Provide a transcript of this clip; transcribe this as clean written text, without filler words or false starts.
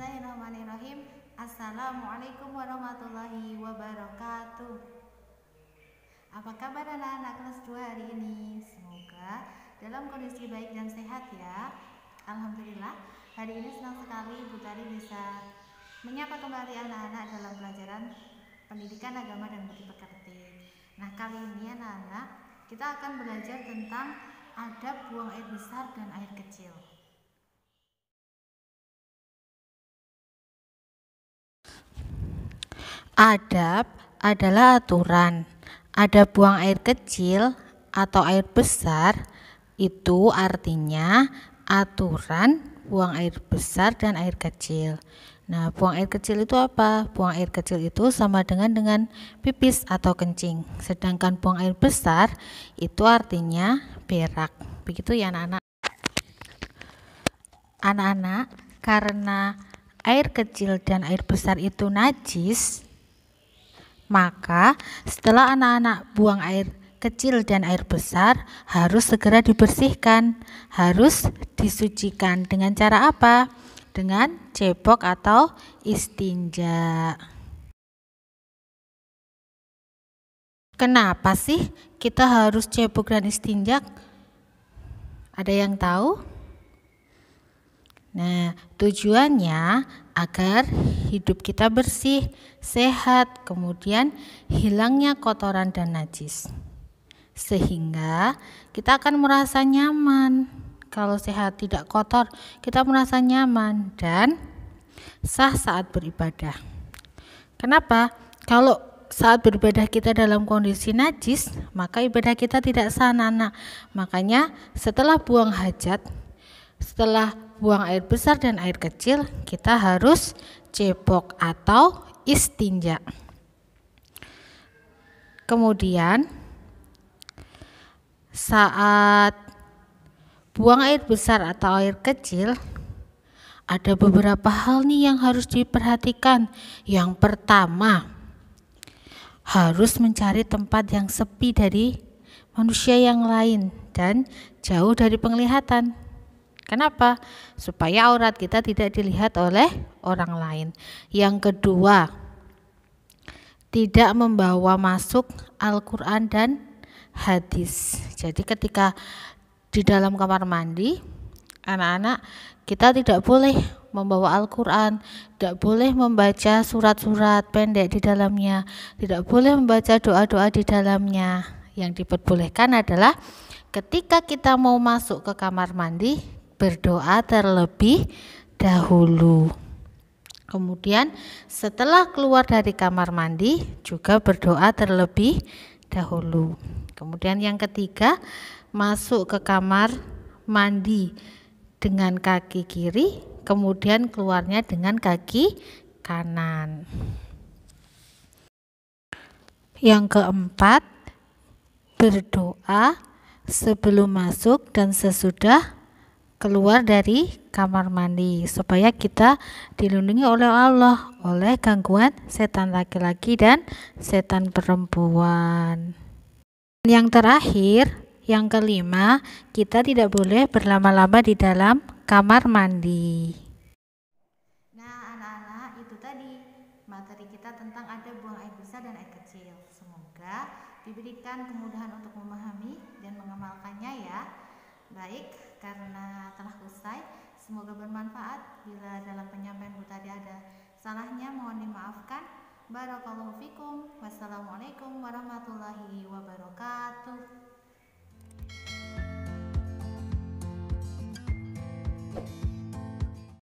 Bismillahirrahmanirrahim. Assalamualaikum warahmatullahi wabarakatuh. Apa kabar anak-anak kelas 2 hari ini? Semoga dalam kondisi baik dan sehat ya. Alhamdulillah, hari ini senang sekali Bu Tari bisa menyapa kembali anak-anak dalam pelajaran pendidikan agama dan budi pekerti. Nah, kali ini anak-anak kita akan belajar tentang adab buang air besar dan air kecil. Adab adalah aturan. Adab buang air kecil atau air besar itu artinya aturan buang air besar dan air kecil. Nah, buang air kecil itu apa? Buang air kecil itu sama dengan pipis atau kencing. Sedangkan buang air besar itu artinya berak. Begitu ya anak-anak. Anak-anak, karena air kecil dan air besar itu najis, maka setelah anak-anak buang air kecil dan air besar harus segera dibersihkan, harus disucikan. Dengan cara apa? Dengan cebok atau istinja. Kenapa sih kita harus cebok dan istinja? Ada yang tahu? Nah, tujuannya agar hidup kita bersih, sehat, kemudian hilangnya kotoran dan najis. Sehingga kita akan merasa nyaman. Kalau sehat tidak kotor, kita merasa nyaman dan sah saat beribadah. Kenapa? Kalau saat beribadah kita dalam kondisi najis, maka ibadah kita tidak sah, anak-anak. Makanya setelah buang hajat, setelah buang air besar dan air kecil, kita harus cebok atau istinja. Kemudian saat buang air besar atau air kecil, ada beberapa hal nih yang harus diperhatikan. Yang pertama, harus mencari tempat yang sepi dari manusia yang lain dan jauh dari penglihatan. Kenapa? Supaya aurat kita tidak dilihat oleh orang lain. Yang kedua, tidak membawa masuk Al-Quran dan hadis. Jadi ketika di dalam kamar mandi, anak-anak, kita tidak boleh membawa Al-Quran, tidak boleh membaca surat-surat pendek di dalamnya, tidak boleh membaca doa-doa di dalamnya. Yang diperbolehkan adalah ketika kita mau masuk ke kamar mandi, berdoa terlebih dahulu. Kemudian setelah keluar dari kamar mandi juga berdoa terlebih dahulu. Kemudian yang ketiga, masuk ke kamar mandi dengan kaki kiri, kemudian keluarnya dengan kaki kanan. Yang keempat, berdoa sebelum masuk dan sesudah keluar dari kamar mandi supaya kita dilindungi oleh Allah oleh gangguan setan laki-laki dan setan perempuan. Yang terakhir, yang kelima, kita tidak boleh berlama-lama di dalam kamar mandi. Nah, anak-anak, itu tadi materi kita tentang adab buang air besar dan air kecil. Semoga diberikan kemudahan untuk memahami dan mengamalkannya ya. Baik, karena telah usai, semoga bermanfaat. Bila dalam penyampaian Bu tadi ada salahnya, mohon dimaafkan. Barakallahu fikum. Wassalamualaikum warahmatullahi wabarakatuh.